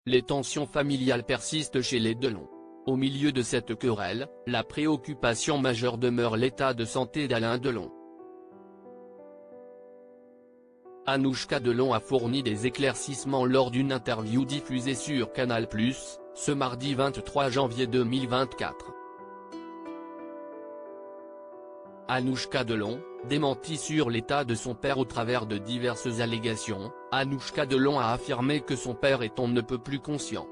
Les tensions familiales persistent chez les Delon. Au milieu de cette querelle, la préoccupation majeure demeure l'état de santé d'Alain Delon. Anouchka Delon a fourni des éclaircissements lors d'une interview diffusée sur Canal+, ce mardi 23 janvier 2024. Anouchka Delon, démentie sur l'état de son père au travers de diverses allégations, Anouchka Delon a affirmé que son père est on ne peut plus conscient.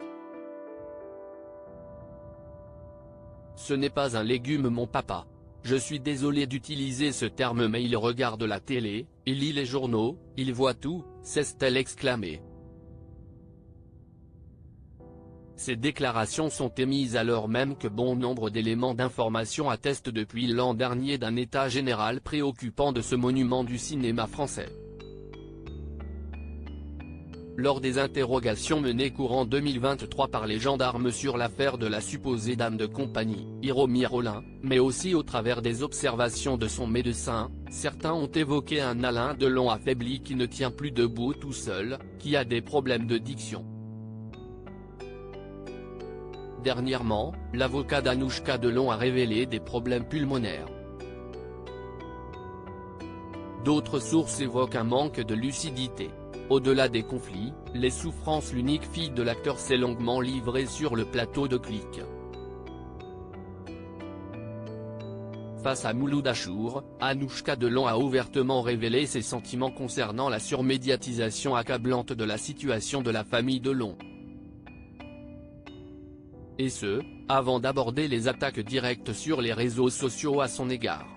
Ce n'est pas un légume mon papa. Je suis désolé d'utiliser ce terme mais il regarde la télé, il lit les journaux, il voit tout, s'est-elle exclamé. Ces déclarations sont émises alors même que bon nombre d'éléments d'information attestent depuis l'an dernier d'un état général préoccupant de ce monument du cinéma français. Lors des interrogations menées courant 2023 par les gendarmes sur l'affaire de la supposée dame de compagnie, Hiromir Olin, mais aussi au travers des observations de son médecin, certains ont évoqué un Alain Delon affaibli qui ne tient plus debout tout seul, qui a des problèmes de diction. Dernièrement, l'avocat d'Anouchka Delon a révélé des problèmes pulmonaires. D'autres sources évoquent un manque de lucidité. Au-delà des conflits, les souffrances, l'unique fille de l'acteur s'est longuement livrée sur le plateau de Click. Face à Mouloud Achour, Anouchka Delon a ouvertement révélé ses sentiments concernant la surmédiatisation accablante de la situation de la famille Delon. Et ce, avant d'aborder les attaques directes sur les réseaux sociaux à son égard.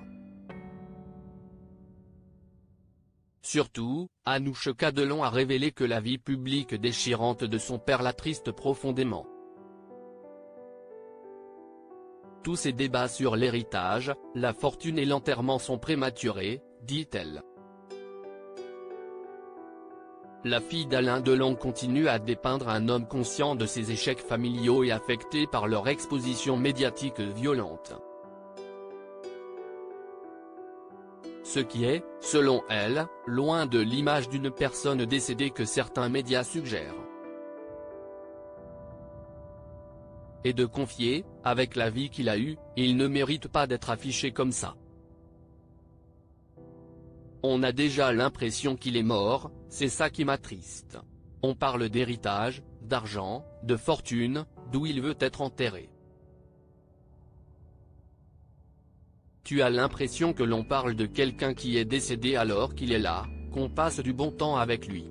Surtout, Anouchka Delon a révélé que la vie publique déchirante de son père l'attriste profondément. Tous ces débats sur l'héritage, la fortune et l'enterrement sont prématurés, dit-elle. La fille d'Alain Delon continue à dépeindre un homme conscient de ses échecs familiaux et affecté par leur exposition médiatique violente. Ce qui est, selon elle, loin de l'image d'une personne décédée que certains médias suggèrent. Et de confier, avec la vie qu'il a eue, il ne mérite pas d'être affiché comme ça. On a déjà l'impression qu'il est mort, c'est ça qui m'attriste. On parle d'héritage, d'argent, de fortune, d'où il veut être enterré. Tu as l'impression que l'on parle de quelqu'un qui est décédé alors qu'il est là, qu'on passe du bon temps avec lui.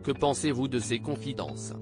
Que pensez-vous de ces confidences ?